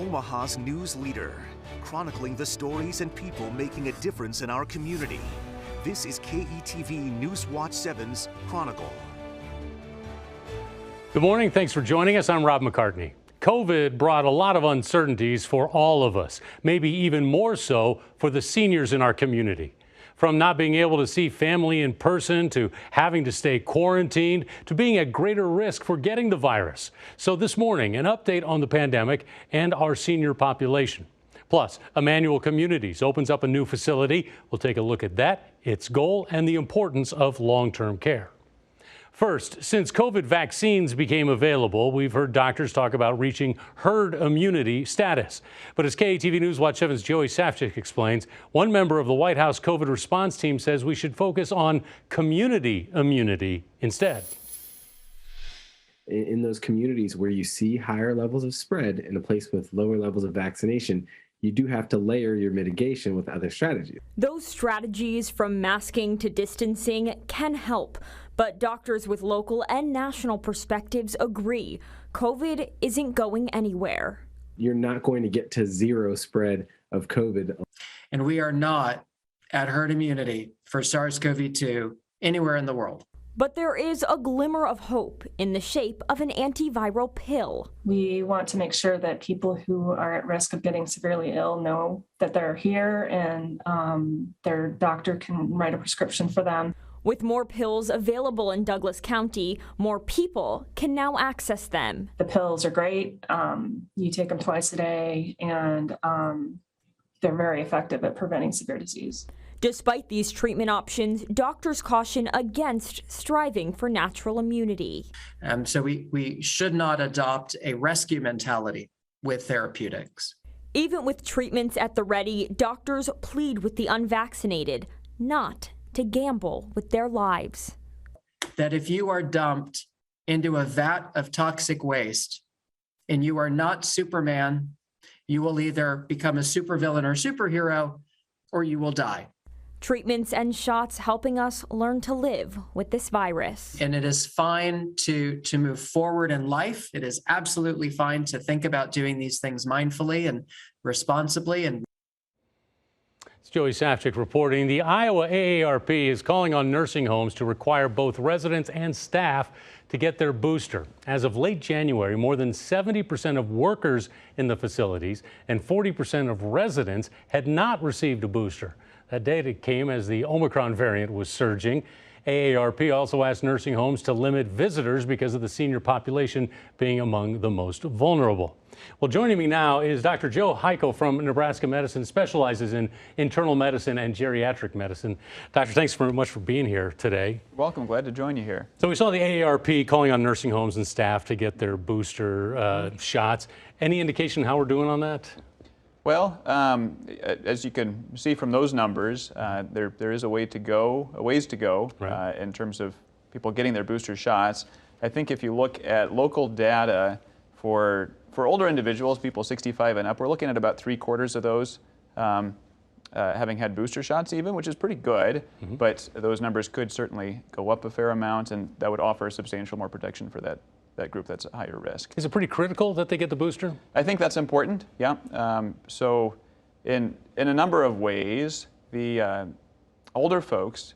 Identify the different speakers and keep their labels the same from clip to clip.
Speaker 1: Omaha's news leader, chronicling the stories and people making a difference in our community. This is KETV Newswatch 7's Chronicle.
Speaker 2: Good morning. Thanks for joining us. I'm Rob McCartney. COVID brought a lot of uncertainties for all of us, maybe even more so for the seniors in our community. From not being able to see family in person, to having to stay quarantined, to being at greater risk for getting the virus. So this morning, an update on the pandemic and our senior population. Plus, Emmanuel Communities opens up a new facility. We'll take a look at that, its goal, and the importance of long-term care. First, since COVID vaccines became available, we've heard doctors talk about reaching herd immunity status. But as KETV Newswatch 7's Joey Safchik explains, one member of the White House COVID response team says we should focus on community immunity instead.
Speaker 3: In those communities where you see higher levels of spread in a place with lower levels of vaccination, you do have to layer your mitigation with other strategies.
Speaker 4: Those strategies, from masking to distancing, can help. But doctors with local and national perspectives agree COVID isn't going anywhere.
Speaker 3: You're not going to get to zero spread of COVID.
Speaker 5: And we are not at herd immunity for SARS-CoV-2 anywhere in the world.
Speaker 4: But there is a glimmer of hope in the shape of an antiviral pill.
Speaker 6: We want to make sure that people who are at risk of getting severely ill know that they're here and their doctor can write a prescription for them.
Speaker 4: With more pills available in Douglas County, more people can now access them.
Speaker 6: The pills are great. You take them twice a day, and they're very effective at preventing severe disease.
Speaker 4: Despite these treatment options, doctors caution against striving for natural immunity.
Speaker 5: So we should not adopt a rescue mentality with therapeutics.
Speaker 4: Even with treatments at the ready, doctors plead with the unvaccinated not to gamble with their lives.
Speaker 5: That if you are dumped into a vat of toxic waste and you are not Superman, you will either become a supervillain or superhero, or you will die.
Speaker 4: Treatments and shots helping us learn to live with this virus.
Speaker 5: And it is fine to move forward in life. It is absolutely fine to think about doing these things mindfully and responsibly. And
Speaker 2: It's Joey Safchik reporting. The Iowa AARP is calling on nursing homes to require both residents and staff to get their booster. As of late January, more than 70% of workers in the facilities and 40% of residents had not received a booster. That data came as the Omicron variant was surging. AARP also asked nursing homes to limit visitors because of the senior population being among the most vulnerable. Well, joining me now is Dr. Joe Heiko from Nebraska Medicine, specializes in internal medicine and geriatric medicine. Doctor, thanks very much for being here today.
Speaker 7: You're welcome. Glad to join you here.
Speaker 2: So we saw the AARP calling on nursing homes and staff to get their booster shots. Any indication how we're doing on that?
Speaker 7: Well, as you can see from those numbers, there is a ways to go
Speaker 2: right,
Speaker 7: in terms of people getting their booster shots. I think if you look at local data for older individuals, people 65 and up, we're looking at about 3/4 of those having had booster shots even, which is pretty good.
Speaker 2: Mm-hmm.
Speaker 7: But those numbers could certainly go up a fair amount, and that would offer substantial more protection for that group that's at higher risk.
Speaker 2: Is it pretty critical that they get the booster?
Speaker 7: I think that's important, yeah. So in a number of ways, the older folks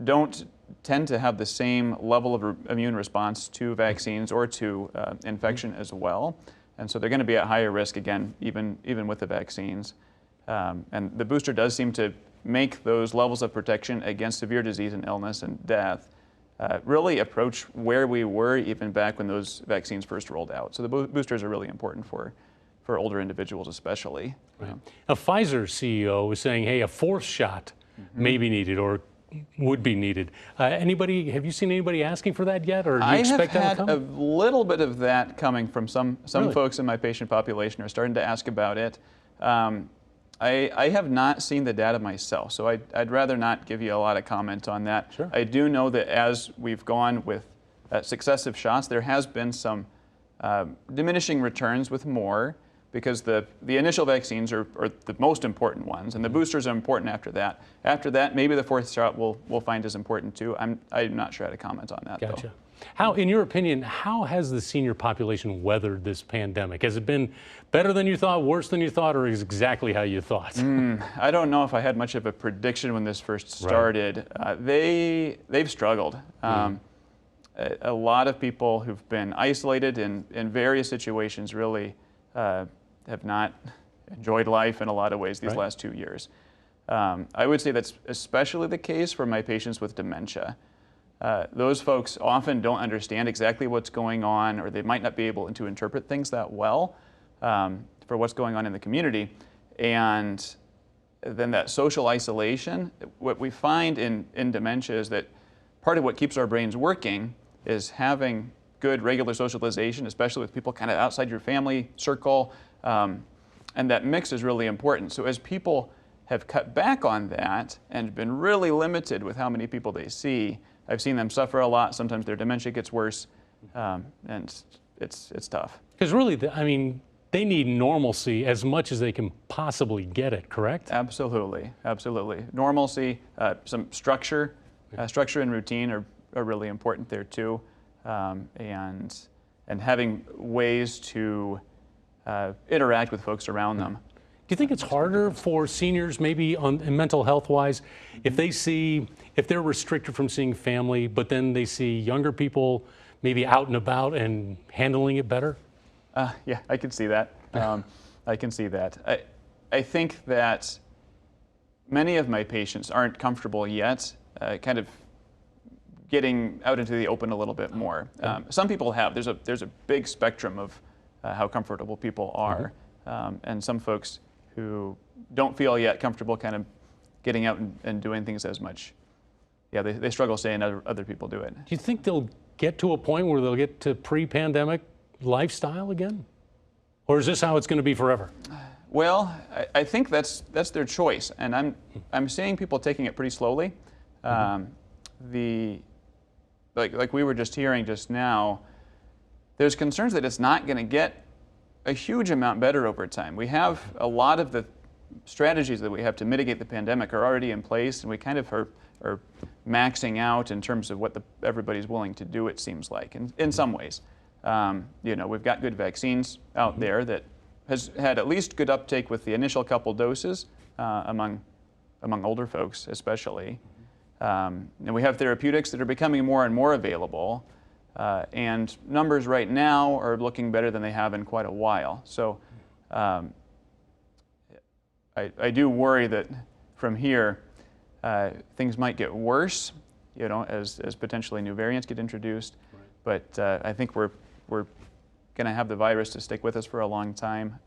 Speaker 7: don't tend to have the same level of immune response to vaccines or to infection as well. And so they're going to be at higher risk again, even with the vaccines. And the booster does seem to make those levels of protection against severe disease and illness and death really approach where we were even back when those vaccines first rolled out. So the boosters are really important for older individuals especially.
Speaker 2: Right. Now, Pfizer's CEO was saying, hey, a fourth shot may be needed or would be needed. Have you seen anybody asking for that yet, or do you expect that to come?
Speaker 7: I have had a little bit of that coming from some
Speaker 2: Really?
Speaker 7: folks in my patient population are starting to ask about it. I have not seen the data myself, so I'd rather not give you a lot of comment on that.
Speaker 2: Sure.
Speaker 7: I do know that as we've gone with successive shots, there has been some diminishing returns with more, because the initial vaccines are the most important ones, and the boosters are important after that. After that, maybe the fourth shot we'll find is important too. I'm not sure how to comment on that,
Speaker 2: Gotcha.
Speaker 7: though.
Speaker 2: How, in your opinion, how has the senior population weathered this pandemic? Has it been better than you thought, worse than you thought, or is exactly how you thought?
Speaker 7: I don't know if I had much of a prediction when this first started. They've struggled. A lot of people who've been isolated in various situations really have not enjoyed life in a lot of ways these last 2 years. I would say that's especially the case for my patients with dementia. Those folks often don't understand exactly what's going on, or they might not be able to interpret things that well for what's going on in the community. And then that social isolation, what we find in dementia is that part of what keeps our brains working is having good regular socialization, especially with people kind of outside your family circle. And that mix is really important. So as people have cut back on that and been really limited with how many people they see, I've seen them suffer a lot. Sometimes their dementia gets worse, and it's tough.
Speaker 2: Because really, I mean, they need normalcy as much as they can possibly get it, correct?
Speaker 7: Absolutely, absolutely. Normalcy, some structure, structure and routine are really important there too, and having ways to interact with folks around them.
Speaker 2: Do you think it's harder for seniors, maybe on mental health wise, if they're restricted from seeing family, but then they see younger people maybe out and about and handling it better?
Speaker 7: Yeah, I can see that. I can see that. I think that many of my patients aren't comfortable yet, kind of getting out into the open a little bit more. Some people have. There's a big spectrum of how comfortable people are, and some folks who don't feel yet comfortable kind of getting out and doing things as much. Yeah, they struggle saying other people do it.
Speaker 2: Do you think they'll get to a point where they'll get to pre-pandemic lifestyle again? Or is this how it's going to be forever?
Speaker 7: Well, I think that's their choice, and I'm seeing people taking it pretty slowly. Like we were just hearing just now, there's concerns that it's not going to get a huge amount better over time. We have a lot of the strategies that we have to mitigate the pandemic are already in place, and we kind of are maxing out in terms of what everybody's willing to do, it seems like, in some ways. You know, we've got good vaccines out there that has had at least good uptake with the initial couple doses among older folks especially. And we have therapeutics that are becoming more and more available. And numbers right now are looking better than they have in quite a while. So I do worry that from here things might get worse, you know, as potentially new variants get introduced. But I think we're going to have the virus to stick with us for a long time,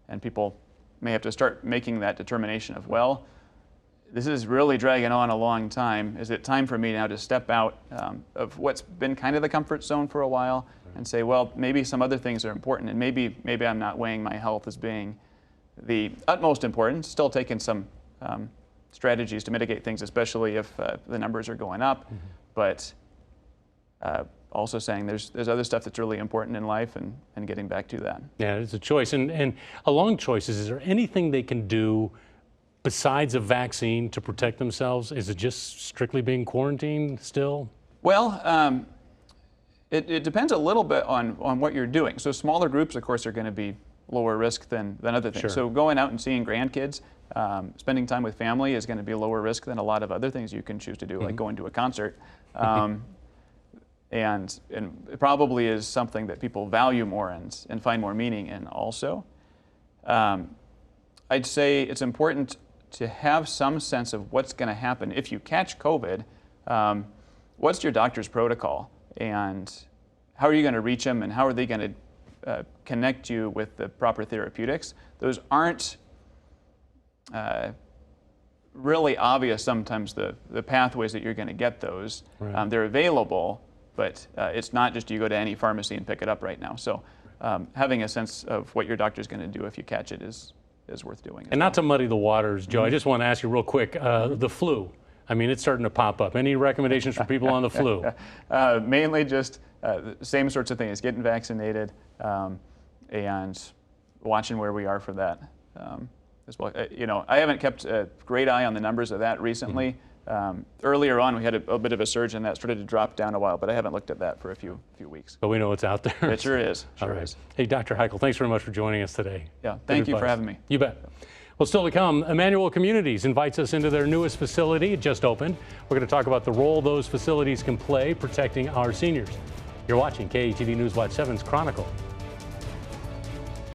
Speaker 7: and people may have to start making that determination of, well, this is really dragging on a long time. Is it time for me now to step out of what's been kind of the comfort zone for a while and say, well, maybe some other things are important, and maybe I'm not weighing my health as being the utmost important, still taking some strategies to mitigate things, especially if the numbers are going up, but also saying there's other stuff that's really important in life and getting back to that.
Speaker 2: Yeah, it's a choice. And along choices, is there anything they can do besides a vaccine to protect themselves? Is it just strictly being quarantined still?
Speaker 7: Well, it depends a little bit on what you're doing. So smaller groups, of course, are going to be lower risk than other things.
Speaker 2: Sure. So
Speaker 7: going out and seeing grandkids, spending time with family is going to be lower risk than a lot of other things you can choose to do, like going to a concert. And it probably is something that people value more and find more meaning in also. I'd say it's important to have some sense of what's going to happen if you catch COVID. What's your doctor's protocol, and how are you going to reach them, and how are they going to connect you with the proper therapeutics? Those aren't really obvious sometimes, the pathways that you're going to get those.
Speaker 2: Right.
Speaker 7: They're available, but it's not just you go to any pharmacy and pick it up right now. So having a sense of what your doctor's going to do if you catch it is worth doing.
Speaker 2: And not to muddy the waters, Joe, I just want to ask you real quick, the flu. I mean, it's starting to pop up. Any recommendations for people on the flu?
Speaker 7: Mainly just the same sorts of things, getting vaccinated and watching where we are for that as well. You know, I haven't kept a great eye on the numbers of that recently. Earlier on, we had a bit of a surge and that started to drop down a while, but I haven't looked at that for a few weeks.
Speaker 2: But we know it's out there.
Speaker 7: It sure is.
Speaker 2: All right. Hey, Dr. Heichel, thanks very much for joining us today.
Speaker 7: Yeah,
Speaker 2: Good
Speaker 7: thank you for
Speaker 2: advice.
Speaker 7: having me.
Speaker 2: You bet. Well, still to come, Emmanuel Communities invites us into their newest facility. It just opened. We're going to talk about the role those facilities can play protecting our seniors. You're watching KETV News Watch 7's Chronicle.